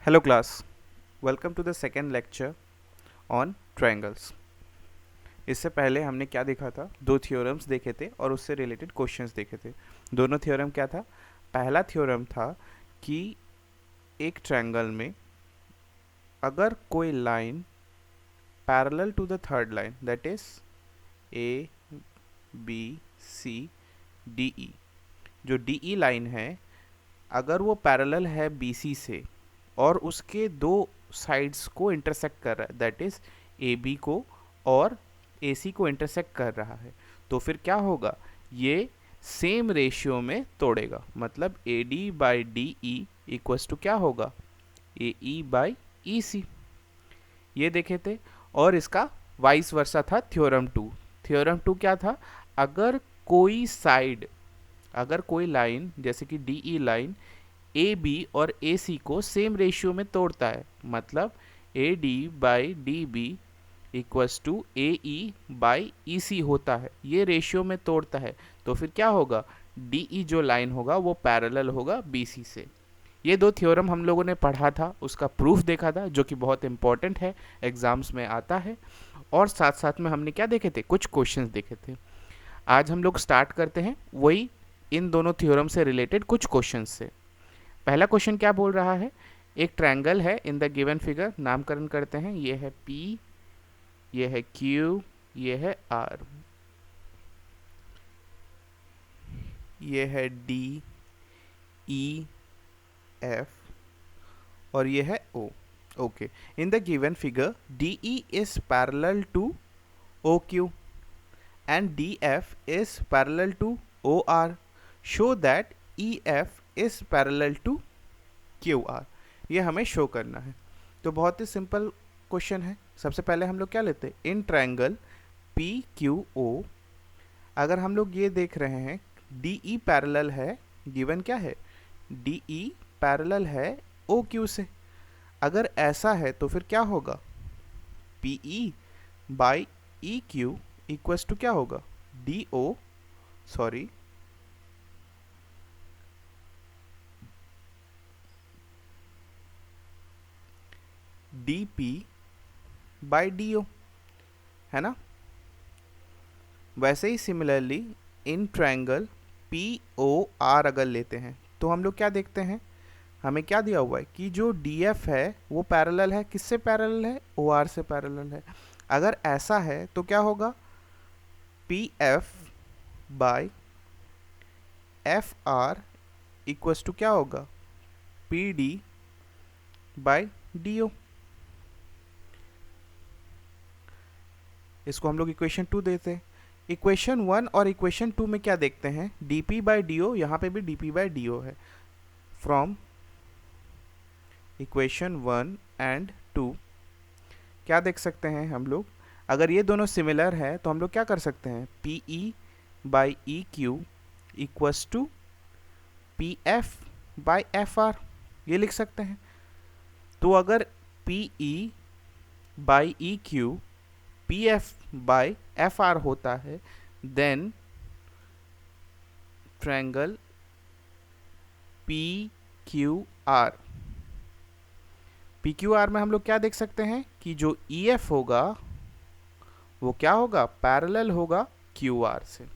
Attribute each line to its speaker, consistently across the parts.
Speaker 1: Hello class, welcome to the second lecture on triangles. इससे पहले हमने क्या देखा था? दो थ्योरम्स देखे थे और उससे रिलेटेड क्वेश्चंस देखे थे. दोनों थ्योरम क्या था? पहला थ्योरम था कि एक ट्रायंगल में अगर कोई line parallel to the third line, that is A B C D E, जो डी ई लाइन है अगर वो पैरेलल है बी सी से और उसके दो साइड्स को इंटरसेक्ट कर रहा है, दैट इज ए बी को और ए सी को इंटरसेक्ट कर रहा है, तो फिर क्या होगा? ये सेम रेशियो में तोड़ेगा. मतलब A D by D E equals to क्या होगा? A E by E C. ये देखे थे. और इसका वाइस वर्सा था थ्योरम टू. थ्योरम टू क्या था? अगर कोई साइड, अगर कोई लाइन जैसे कि D E line A B और ए सी को सेम रेशियो में तोड़ता है, मतलब A D by D B equals to A E by E C होता है, ये रेशियो में तोड़ता है, तो फिर क्या होगा? डी ई जो लाइन होगा वो पैरेलल होगा बी सी से. ये दो थ्योरम हम लोगों ने पढ़ा था, उसका प्रूफ देखा था जो कि बहुत इंपॉर्टेंट है, एग्जाम्स में आता है. और साथ साथ में हमने क्या देखे थे? कुछ क्वेश्चंस देखे थे. आज हम लोग स्टार्ट करते हैं वही इन दोनों थ्योरम से रिलेटेड कुछ क्वेश्चंस से. पहला क्वेश्चन क्या बोल रहा है? एक ट्रायंगल है इन द गिवन फिगर, नामकरण करते हैं. ये है P, ये है Q, ये है R, ये है D, E, F और ये है O. Okay. In the given figure DE is parallel to OQ and DF is parallel to OR. Show that EF is parallel to QR. ये हमें शो करना है. तो बहुत ही सिंपल क्वेश्चन है. सबसे पहले हम लोग क्या लेते हैं? In triangle P Q O अगर हम लोग ये देख रहे हैं डी ई पैरेलल है, गिवन क्या है? डी ई पैरेलल है ओ क्यू से. अगर ऐसा है तो फिर क्या होगा? P E by E Q equals to क्या होगा? D O, sorry, D P by D O, है ना? वैसे ही similarly in triangle P O R अगर लेते हैं तो हम लोग क्या देखते हैं? हमें क्या दिया हुआ है कि जो डी एफ है वो पैरेलल है, किससे पैरेलल है? ओ आर से पैरेलल है. अगर ऐसा है तो क्या होगा? P F by F R equals to क्या होगा? P D by D O. इसको हम लोग इक्वेशन 2 देते हैं. इक्वेशन 1 और इक्वेशन 2 में क्या देखते हैं? D P by D O, यहाँ पे भी D P by D O है. फ्रॉम इक्वेशन 1 एंड 2 क्या देख सकते हैं हम लोग? अगर ये दोनों सिमिलर है तो हम लोग क्या कर सकते हैं? P E by E Q equals to P F by F R, ये लिख सकते हैं. तो अगर P E by E Q P F by F R होता है, then triangle P Q R, P Q R में हम लोग क्या देख सकते हैं कि जो ई एफ होगा वो क्या होगा? पैरेलल होगा क्यू आर से,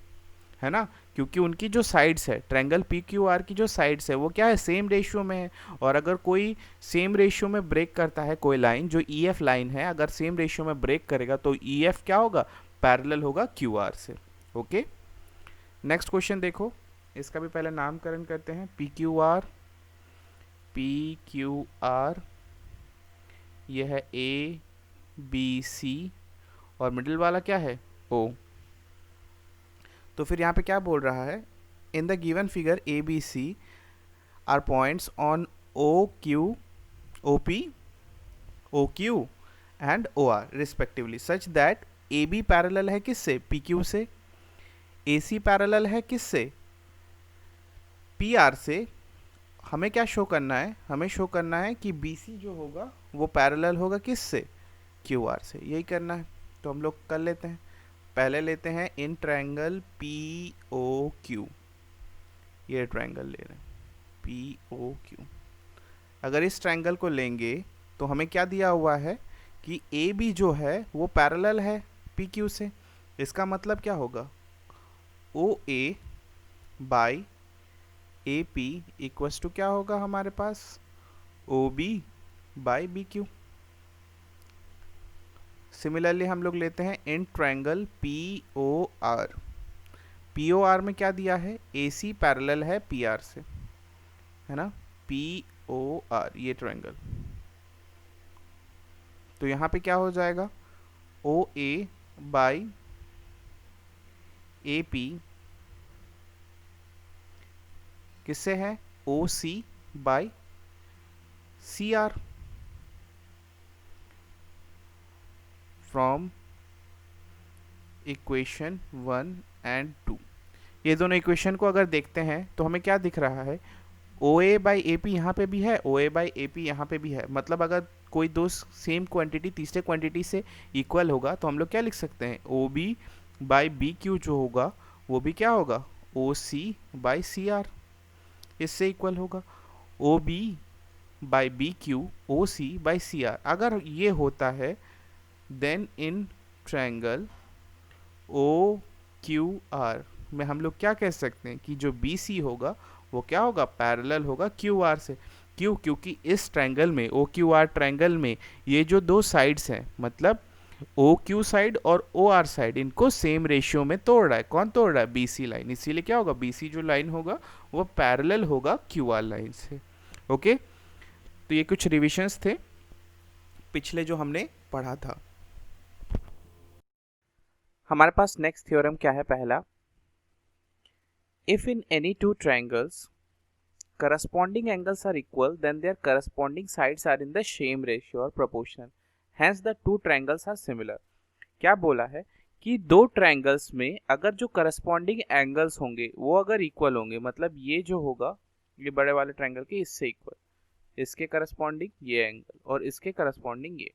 Speaker 1: है ना? क्योंकि उनकी जो साइड्स है, ट्रायंगल पी क्यू आर की जो साइड्स है वो क्या है? सेम रेशियो में है. और अगर कोई सेम रेशियो में ब्रेक करता है, कोई लाइन जो ई एफ लाइन है अगर सेम रेशियो में ब्रेक करेगा तो ई एफ क्या होगा? पैरेलल होगा क्यू आर से. ओके. नेक्स्ट क्वेश्चन देखो, इसका भी पहले नामकरण करते हैं. पी क्यू आर, ये है ए बी सी और मिडिल वाला क्या है? ओ. तो फिर यहाँ पे क्या बोल रहा है? In the given figure A B C are points on O Q, O P, O Q and O R respectively, such that A B parallel है किससे? पी क्यू से. ए सी पैरेलल है किससे? पी आर से. हमें क्या show करना है? हमें शो करना है कि बी सी जो होगा वो पैरेलल होगा किससे? क्यू आर से. यही करना है. तो हम लोग कर लेते हैं. पहले लेते हैं in triangle P O Q, ये ट्रायंगल ले रहे हैं पी ओ क्यू. अगर इस ट्रायंगल को लेंगे तो हमें क्या दिया हुआ है कि ए बी जो है वो पैरेलल है पी क्यू से। इसका मतलब क्या होगा, O A by A P equals to क्या होगा हमारे पास, O B by B Q. Similarly हम लोग लेते हैं in triangle P O R. P O R में क्या दिया है, ए सी पैरेलल है पी आर से, है ना, पी ओ आर ये ट्रायंगल। तो यहाँ पे क्या हो जाएगा, ओ ए बाई ए पी किससे है, O C by C R from equation 1 and 2। ये दोनों इक्वेशन को अगर देखते हैं तो हमें क्या दिख रहा है, ओ ए बाई ए पी यहाँ पे भी है, ओ ए बाई ए पी यहाँ पे भी है। मतलब अगर कोई दो सेम क्वांटिटी तीसरे क्वांटिटी से इक्वल होगा तो हम लोग क्या लिख सकते हैं, O B by B Q जो होगा वो भी क्या होगा, O C by C R, इससे इक्वल होगा। O B by B Q O C by C R अगर ये होता है then in triangle O Q R में हम लोग क्या कह सकते हैं कि जो बी सी होगा वो क्या होगा, पैरेलल होगा क्यू आर से। क्यों, क्योंकि इस ट्रायंगल में ओ क्यू आर ट्रायंगल में ये जो दो साइड्स हैं, मतलब ओ क्यू साइड और ओ आर साइड, इनको सेम रेशियो में तोड़ रहा है। कौन तोड़ रहा है, बी सी लाइन। इसीलिए क्या होगा, बी सी जो लाइन होगा वो पैरेलल होगा क्यू आर लाइन से। ओके, तो ये कुछ रिविजन्स थे पिछले जो हमने पढ़ा था। हमारे पास नेक्स्ट थ्योरम क्या है, पहला, if in any two triangles corresponding angles are equal then their corresponding sides are in the same ratio or proportional, hence the two triangles are similar। क्या बोला है कि दो ट्रायंगल्स में अगर जो करस्पॉन्डिंग एंगल्स होंगे वो अगर इक्वल होंगे, मतलब ये जो होगा ये बड़े वाले ट्रायंगल के इससे इक्वल, इसके करस्पॉन्डिंग ये एंगल और इसके करस्पॉन्डिंग ये,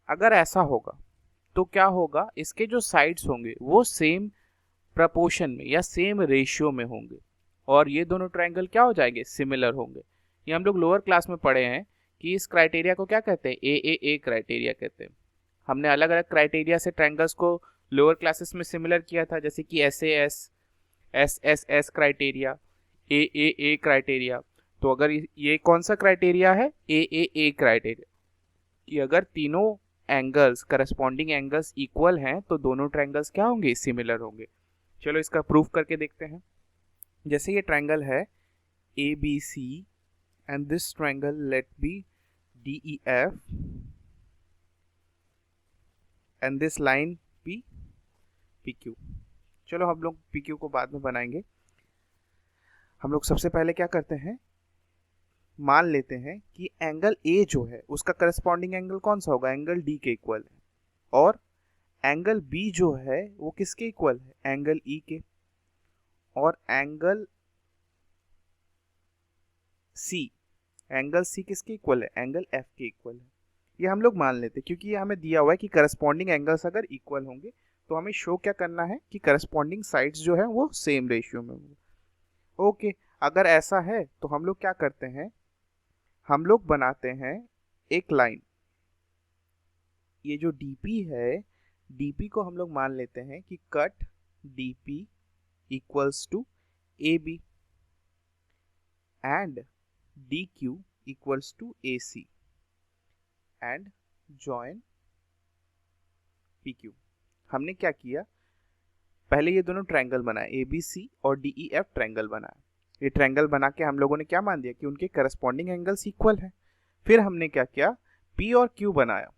Speaker 1: अगर ऐसा होगा तो क्या होगा, इसके जो साइड्स होंगे वो सेम प्रपोर्शन में या सेम रेशियो में होंगे और ये दोनों ट्रायंगल क्या हो जाएंगे, सिमिलर होंगे। ये हम लोग लोअर क्लास में पढ़े हैं कि इस क्राइटेरिया को क्या कहते हैं, ए क्राइटेरिया कहते हैं। हमने अलग अलग क्राइटेरिया से ट्रायंगल्स को लोअर क्लासेस में सिमिलर किया था, जैसे कि एस क्राइटेरिया, ए क्राइटेरिया। तो अगर ये कौन सा क्राइटेरिया है, ए क्राइटेरिया, कि अगर तीनों एंगल्स करस्पॉन्डिंग एंगल्स इक्वल हैं तो दोनों ट्रायंगल्स क्या होंगे, सिमिलर होंगे। चलो इसका प्रूफ करके देखते हैं। जैसे ये ट्रायंगल है A B C and this triangle let be D E F and this line P P Q. चलो हम लोग पी क्यू को बाद में बनाएंगे। हम लोग सबसे पहले क्या करते हैं, मान लेते हैं कि एंगल ए जो है उसका करस्पॉन्डिंग एंगल कौन सा होगा, एंगल डी के इक्वल है, और एंगल बी जो है वो किसके इक्वल है, एंगल ई के, और एंगल सी किसके इक्वल है, एंगल एफ के इक्वल है। ये हम लोग मान लेते हैं क्योंकि ये हमें दिया हुआ है कि करस्पॉन्डिंग एंगल्स अगर इक्वल होंगे तो हमें शो क्या करना है कि करस्पॉन्डिंग साइड्स जो है वो सेम रेशियो में होंगे। ओके, अगर ऐसा है तो हम लोग क्या करते हैं, हम लोग बनाते हैं एक लाइन, ये जो डीपी है, डीपी को हम लोग मान लेते हैं कि cut DP equals to A B and D Q equals to A C and join P Q. हमने क्या किया, पहले ये दोनों ट्रायंगल बनाए, ए बी सी और डी ई एफ ट्रायंगल बनाया। ये ट्रायंगल बना के हम लोगों ने क्या मान दिया कि उनके करस्पॉन्डिंग एंगल्स इक्वल है। फिर हमने क्या किया, पी और क्यू बनाया।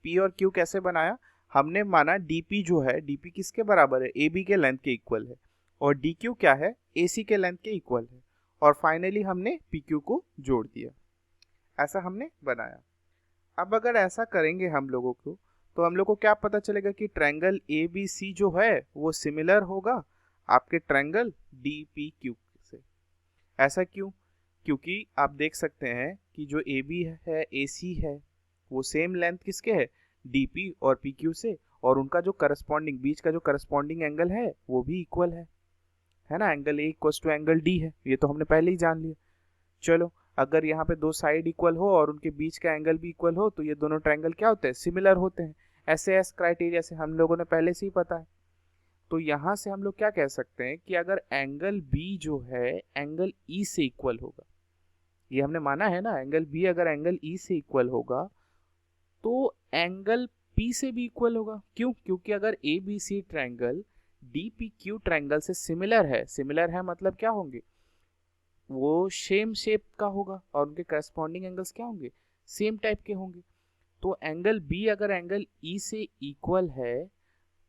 Speaker 1: पी और क्यू कैसे बनाया, हमने माना डीपी जो है, डीपी किसके बराबर है, ए बी के लेंथ के इक्वल है, और डी क्यू क्या है, ए सी के लेंथ के इक्वल है, और फाइनली हमने पी क्यू को जोड़ दिया। ऐसा हमने बनाया। अब अगर ऐसा करेंगे हम लोगों को तो हम लोग को क्या पता चलेगा कि ट्रायंगल ए बी सी जो है वो सिमिलर होगा आपके ट्रायंगल डी पी क्यू से। ऐसा क्यों, क्योंकि आप देख सकते हैं कि जो ए बी है ए सी है वो सेम लेंथ किसके है, डी पी और पी क्यू से, और उनका जो करस्पॉन्डिंग बीच का जो करस्पॉन्डिंग एंगल है वो भी इक्वल है ना, angle A equal to angle D है। ये तो हमने पहले ही जान लिया। चलो अगर यहाँ पे दो साइड इक्वल हो और उनके बीच का एंगल भी इक्वल हो तो ये दोनों ट्रायंगल क्या होते हैं, सिमिलर होते हैं। ऐसे एस क्राइटेरिया से हम लोगों ने पहले से ही पता है। तो यहाँ से हम लोग क्या कह सकते हैं कि अगर एंगल बी जो है एंगल ई से इक्वल होगा, ये हमने माना है ना, एंगल बी अगर एंगल ई से इक्वल होगा तो एंगल पी से भी इक्वल होगा। क्यों? क्योंकि अगर A B C triangle D P Q triangle से सिमिलर है मतलब क्या होंगे, वो सेम शेप का होगा और उनके करस्पॉन्डिंग एंगल्स क्या होंगे, सेम टाइप के होंगे। तो एंगल बी अगर एंगल ई से इक्वल है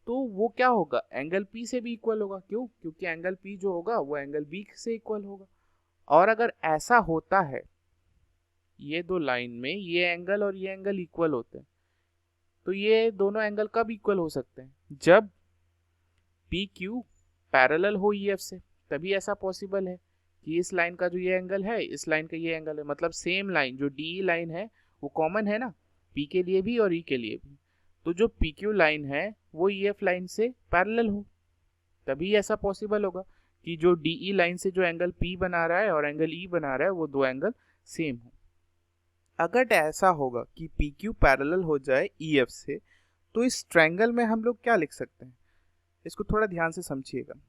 Speaker 1: तो वो क्या होगा, एंगल पी से भी इक्वल होगा। क्यों? क्योंकि एंगल पी जो होगा वो एंगल बी से इक्वल होगा। और अगर ऐसा होता है, ये दो लाइन में ये एंगल और ये एंगल इक्वल होते हैं, तो ये दोनों एंगल कब इक्वल हो सकते हैं, जब पी क्यू पैरेलल हो ई एफ से, तभी ऐसा पॉसिबल है कि इस लाइन का जो ये एंगल है इस लाइन का ये एंगल है, मतलब सेम लाइन जो डी लाइन है वो कॉमन है ना पी के लिए भी और ई के लिए भी। तो जो पी क्यू लाइन है वो ई एफ लाइन से पैरेलल हो, तभी ऐसा पॉसिबल होगा कि जो डी ई लाइन से जो एंगल पी बना रहा है और एंगल ई बना रहा है वो दो एंगल सेम हो। अगर ऐसा होगा कि पी क्यू पैरेलल हो जाए ई एफ से, तो इस ट्रायंगल में हम लोग क्या लिख सकते हैं, इसको थोड़ा ध्यान से समझिएगा।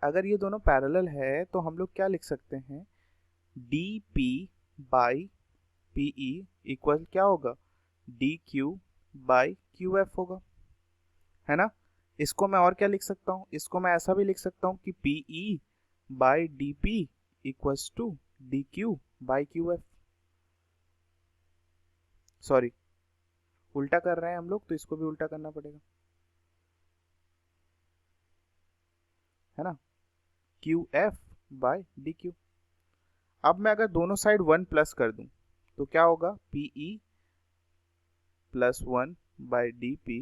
Speaker 1: अगर ये दोनों पैरेलल है तो हम लोग क्या लिख सकते हैं, D P by P E equal क्या होगा, D Q by Q F होगा, है ना। इसको मैं और क्या लिख सकता हूँ, इसको मैं ऐसा भी लिख सकता हूँ कि P E by D P equals to D Q by Q F. Sorry, उल्टा कर रहे हैं हम लोग तो इसको भी उल्टा करना पड़ेगा, है ना, Q F by D Q. अब मैं अगर दोनों साइड वन प्लस कर दूं तो क्या होगा, P E plus one by D P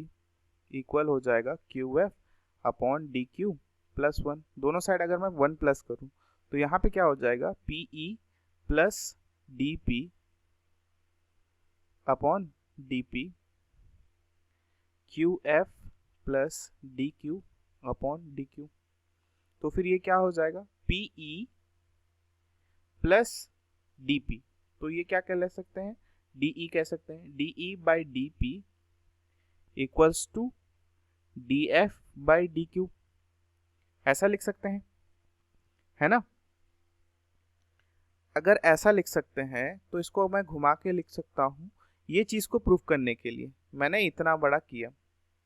Speaker 1: equal हो जाएगा Q F upon D Q plus one. दोनों साइड अगर मैं वन प्लस करूं तो यहाँ पे क्या हो जाएगा, P E plus D P upon D P Q F plus D Q upon D Q. तो फिर ये क्या हो जाएगा, P E plus D P, तो ये क्या कह सकते हैं, डी ई कह सकते हैं, D E by D P equals to D F by D Q, ऐसा लिख सकते हैं, है ना। अगर ऐसा लिख सकते हैं तो इसको मैं घुमा के लिख सकता हूँ, ये चीज़ को प्रूफ करने के लिए मैंने इतना बड़ा किया,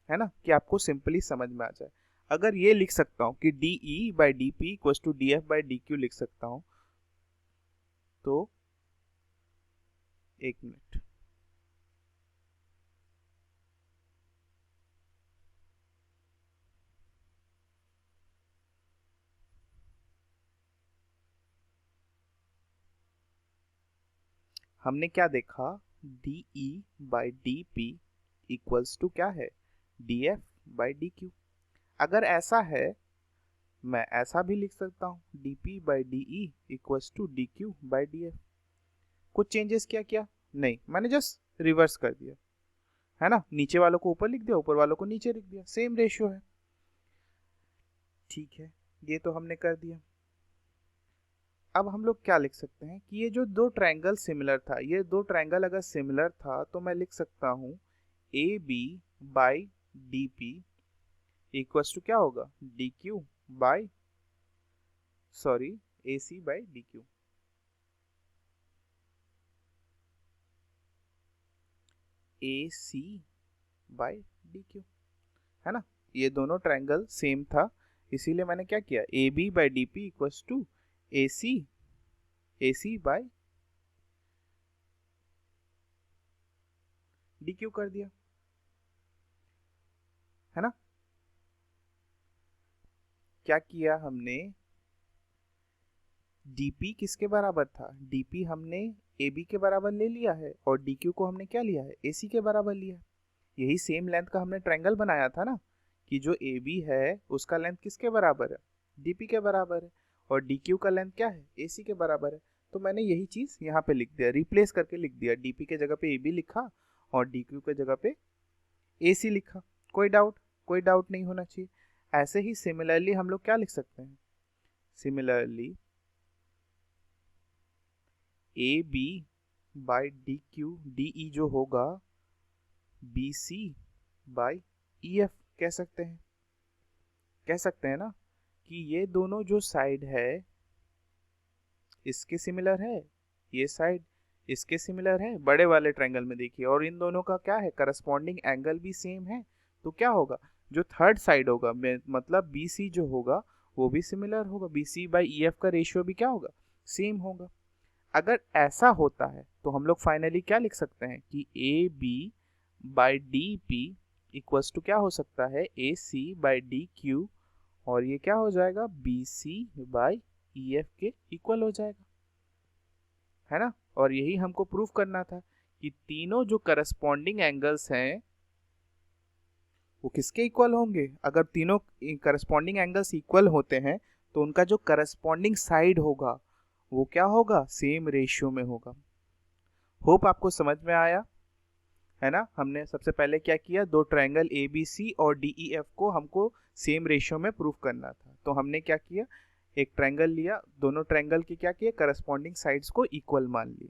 Speaker 1: है ना, कि आपको सिंपली समझ में आ जाए। अगर ये लिख सकता हूँ कि D E by D P equals to D F by D Q लिख सकता हूँ, तो एक मिनट, हमने क्या देखा, D E by D P equals to क्या है, D F by D Q. अगर ऐसा है मैं ऐसा भी लिख सकता हूँ, D P by D E equals to D Q by D F. कुछ चेंजेस क्या नहीं, मैंने जस्ट रिवर्स कर दिया, है ना, नीचे वालों को ऊपर लिख दिया, ऊपर वालों को नीचे लिख दिया, सेम रेशियो है। ठीक है, ये तो हमने कर दिया। अब हम लोग क्या लिख सकते हैं कि ये जो दो ट्रायंगल सिमिलर था, ये दो ट्रायंगल अगर सिमिलर था तो मैं लिख सकता हूँ A B by D P equals to क्या होगा, D Q by sorry A C by D Q. A C by D Q, है ना, ये दोनों ट्रायंगल सेम था, इसीलिए मैंने क्या किया, A B by D P equals to A C by D Q कर दिया, है ना। क्या किया हमने, dp किसके बराबर था, dp हमने ab के बराबर ले लिया है और dq को हमने क्या लिया है, ac के बराबर लिया है। यही सेम लेंथ का हमने ट्रायंगल बनाया था ना, कि जो ab है उसका लेंथ किसके बराबर है, dp के बराबर है, और dq का लेंथ क्या है, ac के बराबर है। तो मैंने यही चीज यहाँ पे लिख दिया, रिप्लेस करके लिख दिया, dp के जगह पे ab लिखा और dq के जगह पे ac लिखा। कोई डाउट नहीं होना चाहिए। ऐसे ही सिमिलरली हम लोग क्या लिख सकते हैं, similarly A B by D Q D E जो होगा B C by E F कह सकते हैं ना कि ये दोनों जो साइड है इसके सिमिलर है, ये साइड इसके सिमिलर है बड़े वाले ट्रायंगल में देखिए, और इन दोनों का क्या है करस्पॉन्डिंग एंगल भी सेम है। तो क्या होगा जो थर्ड साइड होगा मतलब बी सी जो होगा वो भी सिमिलर होगा, B C by E F का रेशियो भी क्या होगा सेम होगा। अगर ऐसा होता है तो हम लोग फाइनली क्या लिख सकते हैं कि A B by D P equals to क्या हो सकता है A C by D Q, और ये क्या हो जाएगा B C by E F के इक्वल हो जाएगा, है ना। और यही हमको प्रूफ करना था कि तीनों जो करस्पॉन्डिंग एंगल्स हैं वो किसके इक्वल होंगे। अगर तीनों करस्पॉन्डिंग एंगल्स इक्वल होते हैं तो उनका जो करस्पॉन्डिंग साइड होगा वो क्या होगा सेम रेशियो में होगा। होप आपको समझ में आया है ना। हमने सबसे पहले क्या किया, दो ट्रायंगल ए बी सी और डी ई एफ को हमको सेम रेशियो में प्रूफ करना था। तो हमने क्या किया, एक ट्रायंगल लिया, दोनों ट्रायंगल के क्या किए करस्पॉन्डिंग साइड्स को इक्वल मान लिए।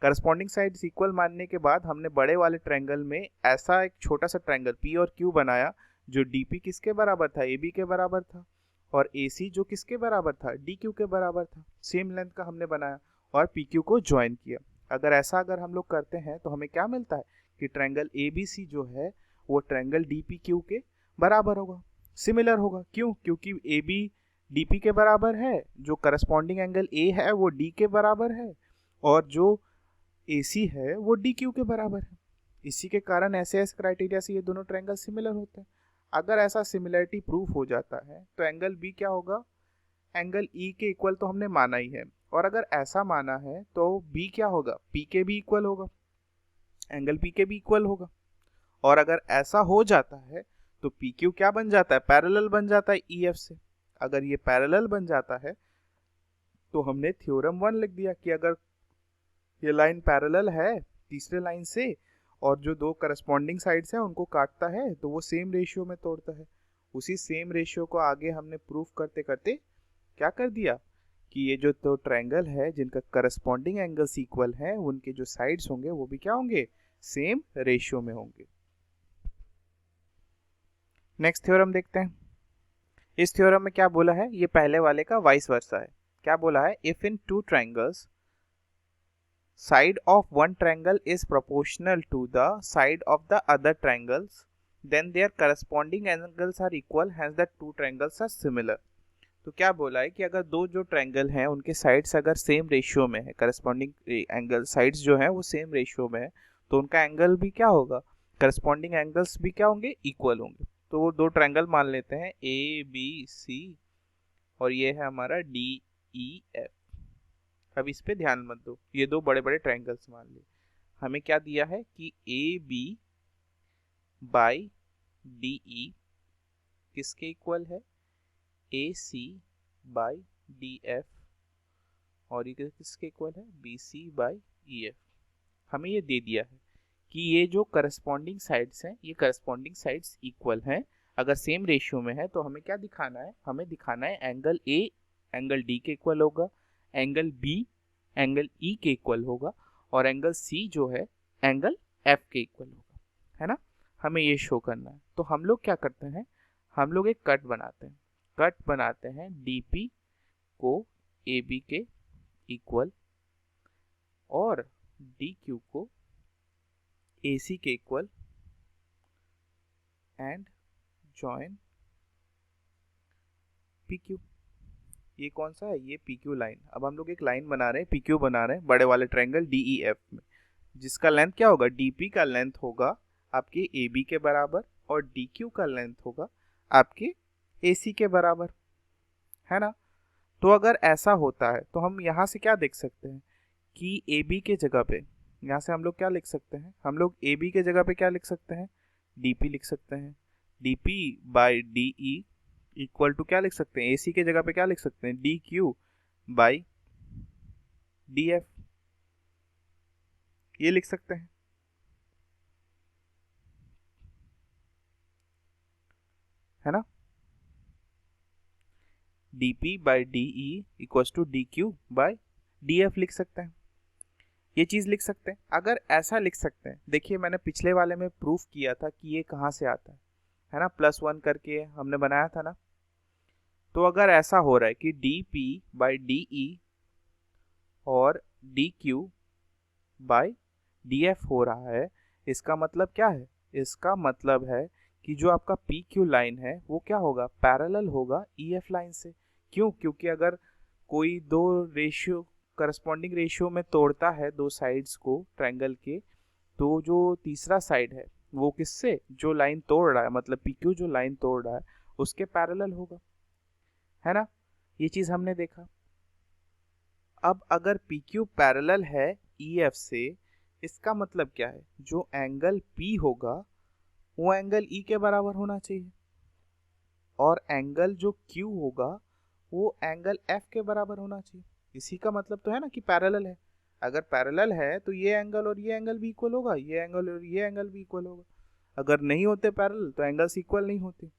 Speaker 1: करस्पॉन्डिंग साइड्स इक्वल मानने के बाद हमने बड़े वाले ट्रायंगल में ऐसा एक छोटा सा ट्रायंगल पी और क्यू बनाया जो डीपी किसके बराबर था, ए बी के बराबर था, और ए सी जो किसके बराबर था, डी क्यू के बराबर था। सेम लेंथ का हमने बनाया और पी क्यू को ज्वाइन किया। अगर हम लोग करते हैं तो हमें क्या मिलता है कि ट्रायंगल ए बी सी जो है वो ट्रायंगल डी पी क्यू के बराबर होगा, सिमिलर होगा। क्यों, क्योंकि ए बी डी पी के बराबर है, जो करस्पॉन्डिंग एंगल ए है वो डी के बराबर है, और जो ए सी है वो डी क्यू के बराबर है। इसी के कारण एस क्राइटेरिया से ये दोनों ट्रायंगल सिमिलर होते हैं। अगर ऐसा सिमिलरिटी प्रूफ हो जाता है तो एंगल बी क्या होगा, एंगल ई के इक्वल तो हमने माना ही है, और अगर ऐसा माना है तो बी क्या होगा, पी के भी इक्वल होगा, एंगल पी के भी इक्वल होगा। और अगर ऐसा हो जाता है तो पी क्यू क्या बन जाता है, पैरेलल बन जाता है ई एफ से। अगर ये पैरेलल बन जाता है तो हमने थ्योरम 1 लिख दिया कि अगर ये लाइन पैरेलल है तीसरे लाइन से और जो दो करस्पॉन्डिंग साइड्स हैं उनको काटता है तो वो सेम रेशियो में तोड़ता है। उसी सेम रेशियो को आगे हमने प्रूफ करते करते क्या कर दिया कि ये जो दो ट्रायंगल है जिनका करस्पॉन्डिंग एंगल्स इक्वल है उनके जो साइड्स होंगे वो भी क्या होंगे, सेम रेशियो में होंगे। नेक्स्ट थ्योरम देखते हैं। इस थ्योरम में क्या बोला है, ये पहले वाले का वाइस वर्सा है। क्या बोला है, if in two triangles side of one triangle is proportional to the side of the other triangles, then their corresponding angles are equal, hence the two triangles are similar। तो क्या बोला है कि अगर दो जो ट्रायंगल हैं उनके साइड्स अगर सेम रेशियो में है, करस्पॉन्डिंग एंगल साइड्स जो हैं वो सेम रेशियो में है, तो उनका एंगल भी क्या होगा, करस्पॉन्डिंग एंगल्स भी क्या होंगे, इक्वल होंगे। तो वो दो ट्रायंगल मान लेते हैं ए बी सी और ये है हमारा डी ई एफ। अब इस पे ध्यान मत दो, ये दो बड़े बड़े ट्रायंगल्स मान लिए। हमें क्या दिया है कि A B by D E किसके इक्वल है, A C by D F, और ये किसके इक्वल है, B C by E F. हमें ये दे दिया है कि ये जो करस्पॉन्डिंग साइड्स हैं ये करस्पॉन्डिंग साइड्स इक्वल हैं। अगर सेम रेशियो में है तो हमें क्या दिखाना है, हमें दिखाना है एंगल ए एंगल डी के इक्वल होगा, एंगल बी एंगल ई के इक्वल होगा, और एंगल सी जो है एंगल एफ के इक्वल होगा, है ना। हमें ये शो करना है। तो हम लोग क्या करते हैं, हम लोग एक कट बनाते हैं डीपी को ए बी के इक्वल और डी क्यू को ए सी के equal and join P Q. ये कौन सा है, ये पी क्यू लाइन। अब हम लोग एक लाइन बना रहे हैं, पी क्यू बना रहे हैं बड़े वाले ट्रायंगल डी ई एफ में, जिसका लेंथ क्या होगा, डीपी का लेंथ होगा आपके ए बी के बराबर और डी क्यू का लेंथ होगा आपके ए सी के बराबर, है ना। तो अगर ऐसा होता है तो हम यहाँ से क्या देख सकते हैं कि ए बी के जगह पे, यहाँ से हम लोग क्या लिख सकते हैं, हम लोग ए बी के जगह पे क्या लिख सकते हैं, डीपी लिख सकते हैं। DP by D E equal to क्या लिख सकते हैं, ए सी के जगह पे क्या लिख सकते हैं, D Q by D F, ये लिख सकते हैं, है ना। dp by D E equal to D Q by D F लिख सकते हैं। ये चीज़ लिख सकते हैं। अगर ऐसा लिख सकते हैं, देखिए मैंने पिछले वाले में प्रूफ किया था कि ये कहाँ से आता है ना, +1 करके हमने बनाया था ना। तो अगर ऐसा हो रहा है कि D P by D E और D Q by D F हो रहा है, इसका मतलब क्या है? इसका मतलब है कि जो आपका पी क्यू लाइन है वो क्या होगा? पैरेलल होगा ई एफ लाइन से। क्यों? क्योंकि अगर कोई दो रेशियो करस्पॉन्डिंग रेशियो में तोड़ता है दो साइड्स को ट्रायंगल के, तो जो तीसरा साइड है वो किससे, जो लाइन तोड़ रहा है मतलब पी क्यू जो लाइन तोड़ रहा है उसके पैरेलल होगा, है ना। ये चीज हमने देखा। अब अगर पी क्यू पैरेलल है ई एफ से, इसका मतलब क्या है? जो एंगल पी होगा वो एंगल ई के बराबर होना चाहिए, और एंगल जो क्यू होगा वो एंगल एफ के बराबर होना चाहिए। इसी का मतलब तो है ना कि पैरेलल है। अगर पैरेलल है तो ये एंगल और ये एंगल भी इक्वल होगा, ये एंगल और ये एंगल भी इक्वल होगा। अगर नहीं होते पैरेलल तो एंगल्स इक्वल नहीं होते।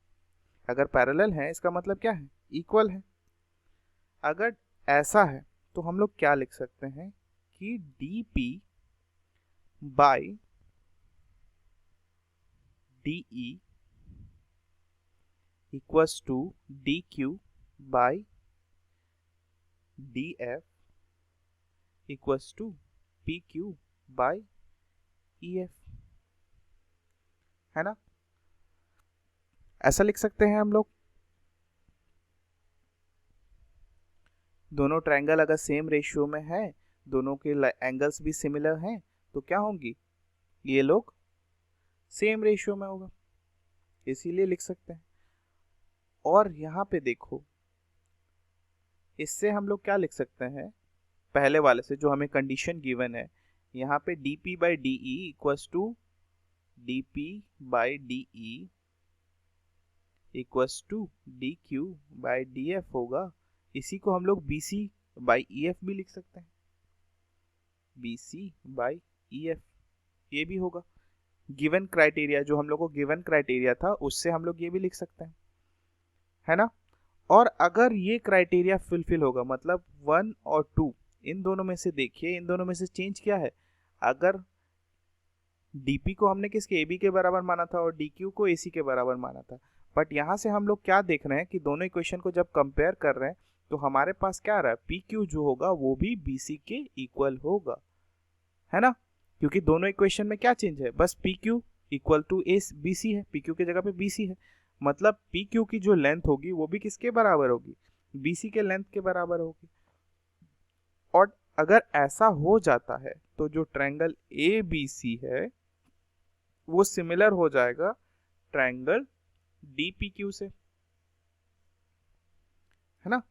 Speaker 1: अगर पैरेलल है इसका मतलब क्या है? इक्वल है। अगर ऐसा है तो हम लोग क्या लिख सकते हैं कि D P by D E equals to D Q by D F equals to P Q by E F, है ना। ऐसा लिख सकते हैं हम लोग। दोनों ट्रायंगल अगर सेम रेशियो में है, दोनों के एंगल्स भी सिमिलर हैं, तो क्या होंगी? ये लोग सेम रेशियो में होगा, इसीलिए लिख सकते हैं। और यहाँ पे देखो, इससे हम लोग क्या लिख सकते हैं? पहले वाले से जो हमें कंडीशन गिवन है, यहाँ पे D P by D E equals to D P by D E equals to D Q by D F होगा। इसी को हम लोग B C by E F भी लिख सकते हैं, B C by E F, ये भी होगा। गिवन क्राइटेरिया, जो हम लोग को गिवन क्राइटेरिया था उससे हम लोग ये भी लिख सकते हैं, है ना। और अगर ये क्राइटेरिया फुलफिल होगा, मतलब 1 और 2 इन दोनों में से, देखिए इन दोनों में से चेंज क्या है? अगर डीपी को हमने किसके, ए बी के बराबर माना था और डी क्यू को ए सी के बराबर माना था, बट यहाँ से हम लोग क्या देख रहे हैं कि दोनों इक्वेशन को जब कंपेयर कर रहे हैं तो हमारे पास क्या आ रहा है? पी क्यू जो होगा वो भी बी सी के इक्वल होगा, है ना। क्योंकि दोनों इक्वेशन में क्या चेंज है? बस P Q equal to A B C है, पी क्यू की जगह पे बी सी है, मतलब पी क्यू की जो लेंथ होगी वो भी किसके बराबर होगी? बी सी के लेंथ के बराबर होगी। और अगर ऐसा हो जाता है तो जो ट्रायंगल ए बी सी है वो सिमिलर हो जाएगा ट्रायंगल डी पी क्यू से, है ना।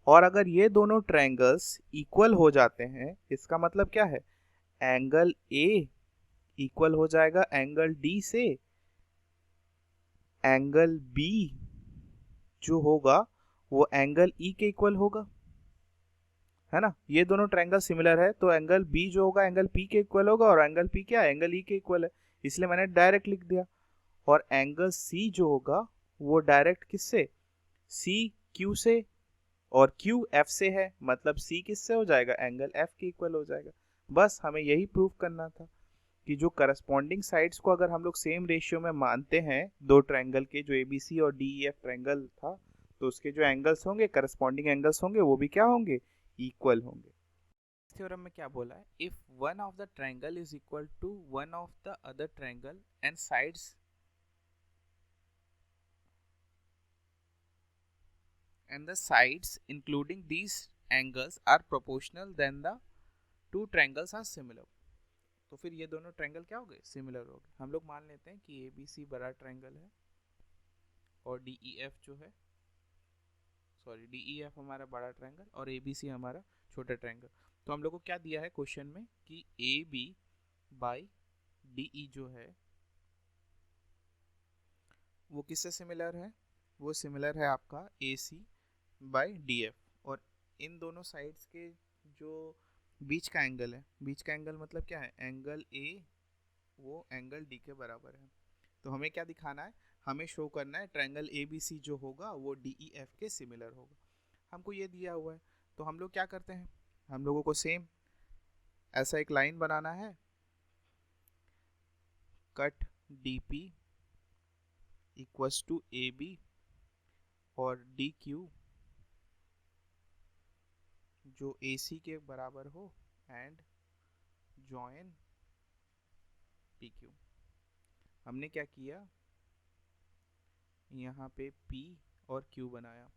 Speaker 1: और अगर ये दोनों ट्रायंगल्स इक्वल हो जाते हैं, इसका मतलब क्या है? एंगल ए इक्वल हो जाएगा एंगल डी से, एंगल बी जो होगा वो एंगल ई के इक्वल होगा, है ना। ये दोनों ट्रायंगल सिमिलर है तो एंगल बी जो होगा एंगल पी के इक्वल होगा, और एंगल पी क्या है? एंगल ई के इक्वल है, इसलिए मैंने डायरेक्ट लिख दिया। और एंगल सी जो होगा वो डायरेक्ट किससे? सी क्यू से, और क्यू एफ से है, मतलब सी किससे हो जाएगा? एंगल एफ के इक्वल हो जाएगा। बस हमें यही प्रूव करना था कि जो करस्पॉन्डिंग साइड्स को अगर हम लोग सेम रेशियो में मानते हैं दो ट्रायंगल के, जो एबीसी और डीईएफ ट्रायंगल था, तो उसके जो एंगल्स होंगे, करस्पॉन्डिंग एंगल्स होंगे, वो भी क्या होंगे? इक्वल होंगे। थ्योरम में क्या बोला है? If one of the triangle is equal to one of the other triangle and sides including these angles are proportional, then the two triangles are similar। तो फिर ये दोनों ट्रायंगल क्या हो गए? सिमिलर हो गए। हम लोग मान लेते हैं कि ए बी सी बड़ा ट्रायंगल है और डी ई एफ जो है, सॉरी डी ई एफ हमारा बड़ा ट्रायंगल और ए बी सी हमारा छोटा ट्रायंगल। तो हम लोग को क्या दिया है क्वेश्चन में कि A B by D E जो है वो किससे सिमिलर है? वो सिमिलर है आपका ए सी बाई डी एफ। और इन दोनों साइड्स के जो बीच का एंगल है, बीच का एंगल मतलब क्या है? एंगल ए वो एंगल डी के बराबर है। तो हमें क्या दिखाना है? हमें शो करना है ट्रायंगल ए बी सी जो होगा वो डी ई एफ के सिमिलर होगा। हमको ये दिया हुआ है, तो हम लोग क्या करते हैं? हम लोगों को सेम ऐसा एक लाइन बनाना है, cut D P equals to A B और डी क्यू जो ए सी के बराबर हो एंड जॉइन पी क्यू। हमने क्या किया, यहाँ पे P और Q बनाया।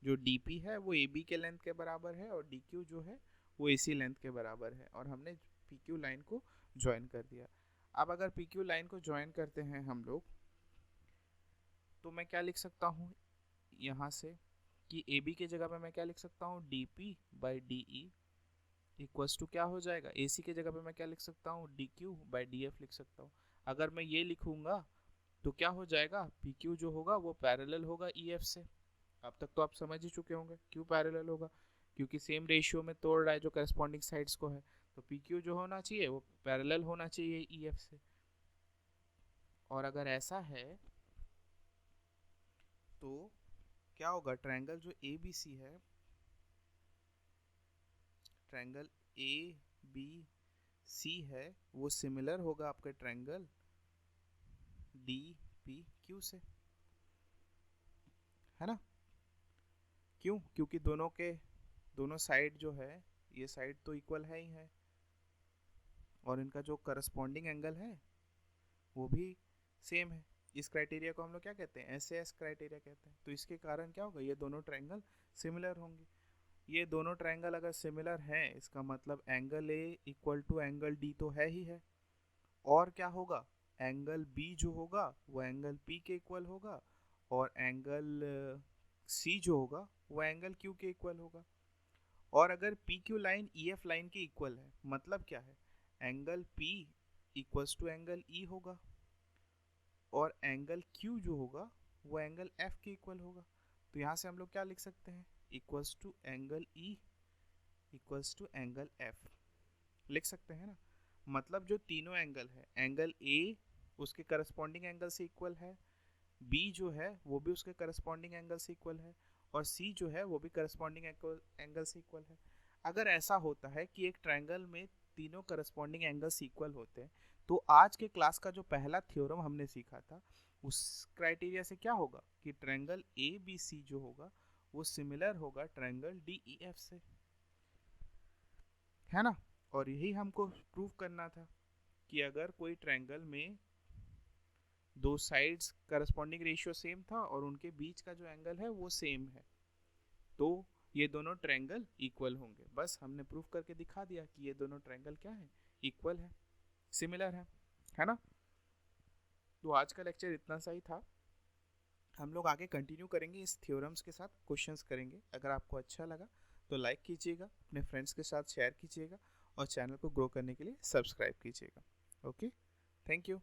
Speaker 1: जो DP है वो AB के लेंथ के बराबर है और DQ जो है वो AC लेंथ के बराबर है, और हमने PQ लाइन को ज्वाइन कर दिया। अब अगर PQ लाइन को ज्वाइन करते हैं हम लोग, तो मैं क्या लिख सकता हूँ यहाँ से कि AB की जगह पे मैं क्या लिख सकता हूँ, DP by DE equals to क्या हो जाएगा, AC की जगह पे मैं क्या लिख सकता हूँ, DQ बाई DF लिख सकता हूँ। अगर मैं ये लिखूंगा तो क्या हो जाएगा, PQ जो होगा वो पैरेलल होगा EF से। अब तक तो आप समझ ही चुके होंगे क्यों पैरेलल होगा, क्योंकि सेम रेशियो में तोड़ रहा है जो करस्पॉन्डिंग साइड्स को है, तो PQ जो होना चाहिए वो पैरेलल होना चाहिए EF से। और अगर ऐसा है तो क्या होगा, ट्रायंगल जो ABC है, ट्रायंगल ABC है वो सिमिलर होगा आपके ट्रायंगल DPQ से, है ना। क्यों, क्योंकि दोनों साइड जो है, ये साइड तो इक्वल है ही है, और इनका जो करस्पॉन्डिंग एंगल है वो भी सेम है। इस क्राइटेरिया को हम लोग क्या कहते हैं, SAS क्राइटेरिया कहते हैं। तो इसके कारण क्या होगा, ये दोनों ट्रायंगल सिमिलर होंगे। ये दोनों ट्रायंगल अगर सिमिलर हैं, इसका मतलब angle A equal to angle D तो है ही है, और क्या होगा, एंगल B जो होगा वो एंगल P के इक्वल होगा, और एंगल C जो होगा वो एंगल Q के इक्वल होगा। और अगर PQ लाइन EF लाइन के इक्वल है, मतलब क्या है, angle P equals to angle E होगा, और एंगल Q जो होगा वो एंगल F के इक्वल होगा। तो यहाँ से हम लोग क्या लिख सकते हैं, equals to angle E equals to angle F लिख सकते हैं ना। मतलब जो तीनों एंगल है, एंगल A उसके करस्पॉन्डिंग एंगल से इक्वल है, B जो है वो भी उसके करस्पॉन्डिंग एंगल से इक्वल है, और C जो है वो भी करस्पॉन्डिंग एंगल से इक्वल है। अगर ऐसा होता है कि एक ट्रायंगल में तीनों करस्पॉन्डिंग एंगल्स इक्वल होते हैं, तो आज के क्लास का जो पहला थ्योरम हमने सीखा था उस क्राइटेरिया से क्या होगा कि ट्रायंगल ABC जो होगा वो सिमिलर होगा ट्रायंगल DEF से, है ना। और यही हमको प्रूव करना था कि अगर कोई ट्रायंगल में दो साइड्स करस्पॉन्डिंग रेशियो सेम था और उनके बीच का जो एंगल है वो सेम है, तो ये दोनों ट्रायंगल इक्वल होंगे। बस हमने प्रूफ करके दिखा दिया कि ये दोनों ट्रायंगल क्या है, इक्वल है, सिमिलर है ना। तो आज का लेक्चर इतना सा ही था। हम लोग आगे कंटिन्यू करेंगे, इस थ्योरम्स के साथ क्वेश्चंस करेंगे। अगर आपको अच्छा लगा तो लाइक कीजिएगा, अपने फ्रेंड्स के साथ शेयर कीजिएगा, और चैनल को ग्रो करने के लिए सब्सक्राइब कीजिएगा। Okay, thank you.